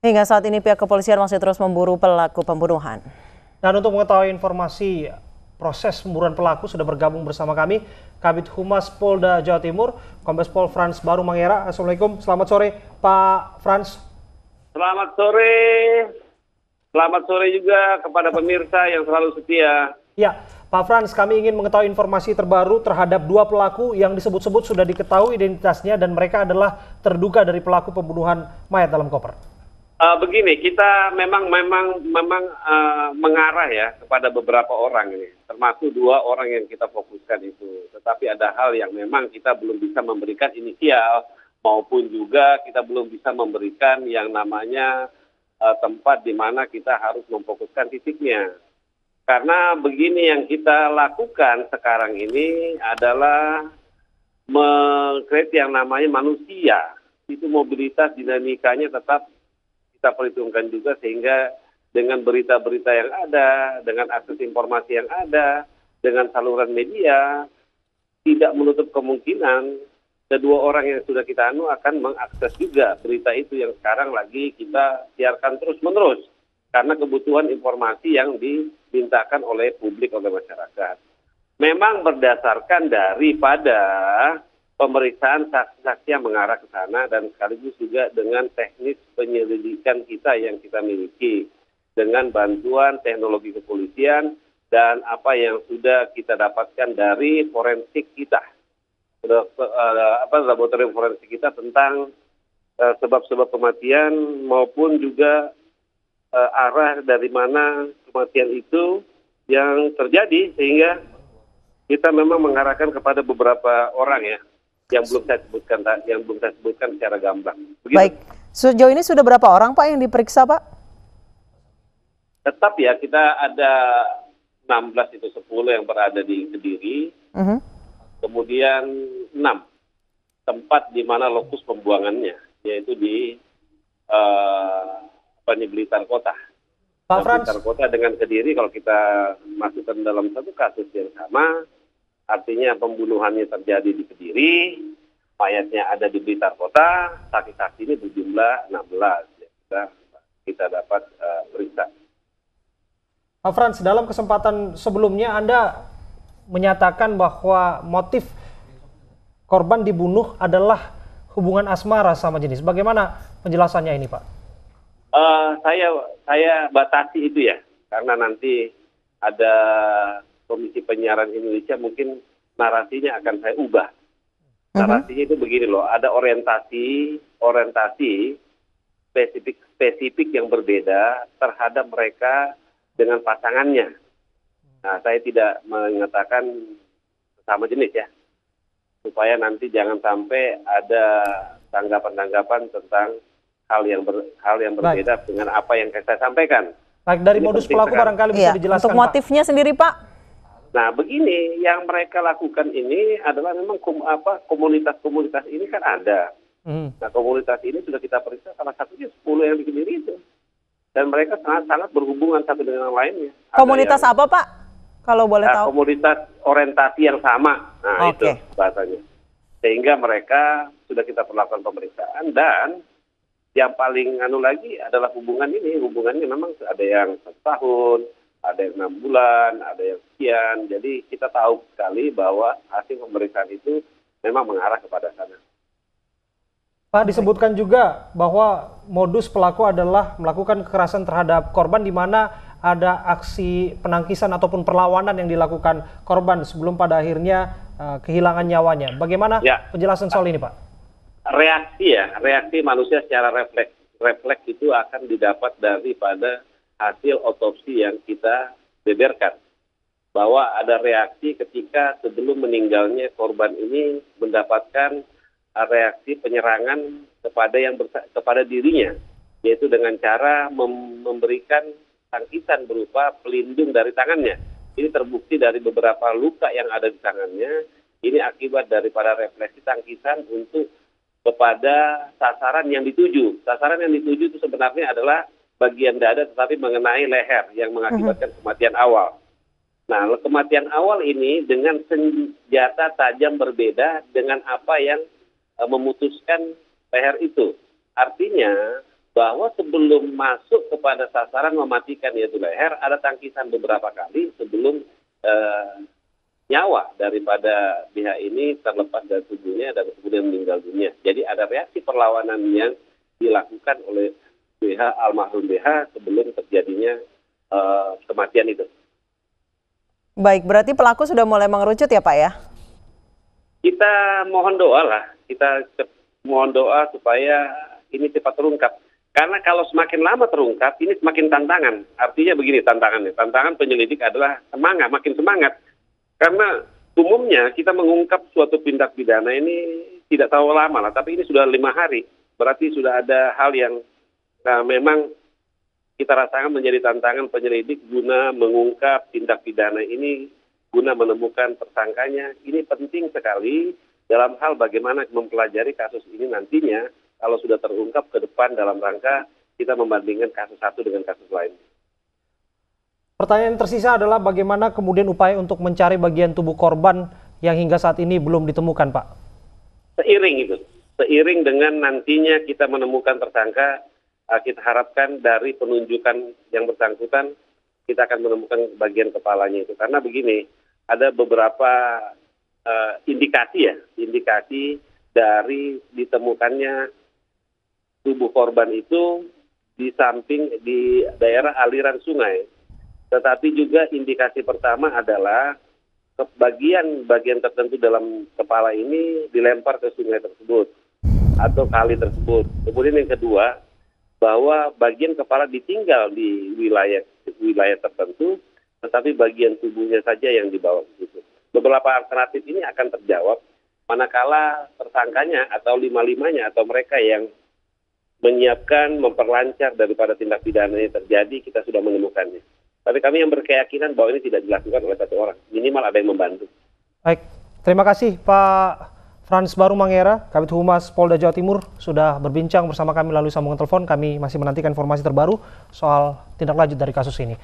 Hingga saat ini pihak kepolisian masih terus memburu pelaku pembunuhan. Dan untuk mengetahui informasi proses pemburuan pelaku sudah bergabung bersama kami Kabid Humas Polda Jawa Timur, Kombes Pol Frans Barung Mangera. Assalamualaikum, selamat sore Pak Frans. Selamat sore. Selamat sore juga kepada pemirsa yang selalu setia. Ya, Pak Frans, kami ingin mengetahui informasi terbaru terhadap dua pelaku yang disebut-sebut sudah diketahui identitasnya dan mereka adalah terduga dari pelaku pembunuhan mayat dalam koper. Begini, kita memang mengarah ya kepada beberapa orang ini, termasuk dua orang yang kita fokuskan itu. Tetapi ada hal yang memang kita belum bisa memberikan inisial, maupun juga kita belum bisa memberikan yang namanya tempat di mana kita harus memfokuskan titiknya. Karena begini, yang kita lakukan sekarang ini adalah mengkreat yang namanya manusia. Itu mobilitas dinamikanya tetap kita perhitungkan juga, sehingga dengan berita-berita yang ada, dengan akses informasi yang ada, dengan saluran media, tidak menutup kemungkinan kedua orang yang sudah kita akan mengakses juga berita itu yang sekarang lagi kita siarkan terus-menerus. Karena kebutuhan informasi yang dimintakan oleh publik, oleh masyarakat. Memang berdasarkan daripada pemeriksaan saksi-saksi yang mengarah ke sana dan sekaligus juga dengan teknis penyelidikan kita yang kita miliki dengan bantuan teknologi kepolisian dan apa yang sudah kita dapatkan dari forensik kita, laboratorium forensik kita tentang sebab-sebab kematian maupun juga arah dari mana kematian itu yang terjadi, sehingga kita memang mengarahkan kepada beberapa orang ya yang belum saya sebutkan secara gamblang. Begitu. Baik, sejauh ini sudah berapa orang Pak yang diperiksa Pak? Tetap ya, kita ada 16 itu 10 yang berada di Kediri, kemudian 6 tempat di mana lokus pembuangannya, yaitu di Blitar Kota. Pak Frans, Blitar Kota dengan Kediri kalau kita masukkan dalam satu kasus yang sama, artinya pembunuhannya terjadi di Kediri, mayatnya ada di Blitar Kota, saksi-saksi ini berjumlah 16 ya, kita dapat periksa. Pak Frans, dalam kesempatan sebelumnya Anda menyatakan bahwa motif korban dibunuh adalah hubungan asmara sama jenis. Bagaimana penjelasannya ini, Pak? Saya batasi itu ya, karena nanti ada Komisi Penyiaran Indonesia, mungkin narasinya akan saya ubah. Narasinya itu begini loh, ada orientasi spesifik yang berbeda terhadap mereka dengan pasangannya. Nah, saya tidak mengatakan sama jenis ya, supaya nanti jangan sampai ada tanggapan-tanggapan tentang hal yang berbeda dengan apa yang saya sampaikan. Baik, dari modus pelaku barangkali bisa dijelaskan, untuk motifnya Pak sendiri, Pak? Nah, begini, yang mereka lakukan ini adalah memang komunitas-komunitas ini kan ada. Nah, komunitas ini sudah kita periksa, salah satunya 10 yang di Kediri itu. Dan mereka sangat-sangat berhubungan satu dengan yang lainnya. Komunitas apa, Pak? Kalau boleh tahu. Komunitas orientasi yang sama. Nah, itu bahasanya. Sehingga mereka sudah kita perlakukan pemeriksaan, dan yang paling lagi adalah hubungannya memang ada yang 1 tahun, ada yang 6 bulan, ada yang sekian. Jadi kita tahu sekali bahwa hasil pemeriksaan itu memang mengarah kepada sana. Pak, disebutkan juga bahwa modus pelaku adalah melakukan kekerasan terhadap korban, di mana ada aksi penangkisan ataupun perlawanan yang dilakukan korban sebelum pada akhirnya kehilangan nyawanya. Bagaimana penjelasan soal ini, Pak? Reaksi manusia secara refleks itu akan didapat daripada hasil otopsi yang kita beberkan. Bahwa ada reaksi ketika sebelum meninggalnya korban ini mendapatkan reaksi penyerangan kepada dirinya, yaitu dengan cara memberikan tangkisan berupa pelindung dari tangannya. Ini terbukti dari beberapa luka yang ada di tangannya. Ini akibat daripada refleksi tangkisan kepada sasaran yang dituju. Sasaran yang dituju itu sebenarnya adalah bagian dada, tetapi mengenai leher yang mengakibatkan kematian awal. Nah, kematian awal ini dengan senjata tajam berbeda dengan apa yang memutuskan leher itu. Artinya bahwa sebelum masuk kepada sasaran mematikan yaitu leher, ada tangkisan beberapa kali sebelum nyawa daripada BH ini terlepas dari tubuhnya dan kemudian meninggal dunia. Jadi ada reaksi perlawanan yang dilakukan oleh BH, almarhum BH sebelum terjadinya kematian itu. Baik, berarti pelaku sudah mulai mengerucut ya Pak ya? Kita mohon doa lah, kita mohon doa supaya ini cepat terungkap. Karena kalau semakin lama terungkap, ini semakin tantangan. Artinya begini tantangannya, tantangan penyelidik adalah semangat, makin semangat. Karena umumnya kita mengungkap suatu tindak pidana ini tidak terlalu lama lah, tapi ini sudah 5 hari. Berarti sudah ada hal yang memang kita rasakan menjadi tantangan penyelidik guna mengungkap tindak pidana ini, guna menemukan tersangkanya. Ini penting sekali dalam hal bagaimana mempelajari kasus ini nantinya kalau sudah terungkap ke depan dalam rangka kita membandingkan kasus satu dengan kasus lain. Pertanyaan tersisa adalah bagaimana kemudian upaya untuk mencari bagian tubuh korban yang hingga saat ini belum ditemukan, Pak? Seiring dengan nantinya kita menemukan tersangka, kita harapkan dari penunjukan yang bersangkutan, kita akan menemukan bagian kepalanya itu. Karena begini, ada beberapa indikasi dari ditemukannya tubuh korban itu di samping di daerah aliran sungai. Tetapi juga indikasi pertama adalah bagian tertentu dalam kepala ini dilempar ke sungai tersebut atau kali tersebut. Kemudian yang kedua, bahwa bagian kepala ditinggal di wilayah tertentu, tetapi bagian tubuhnya saja yang dibawa ke situ. Beberapa alternatif ini akan terjawab manakala tersangkanya atau lima-limanya atau mereka yang menyiapkan, memperlancar daripada tindak pidana ini terjadi, kita sudah menemukannya. Tapi kami yang berkeyakinan bahwa ini tidak dilakukan oleh satu orang, minimal ada yang membantu. Baik, terima kasih Pak Frans Barung Mangera, Kabid Humas Polda Jawa Timur sudah berbincang bersama kami melalui sambungan telepon. Kami masih menantikan informasi terbaru soal tindak lanjut dari kasus ini.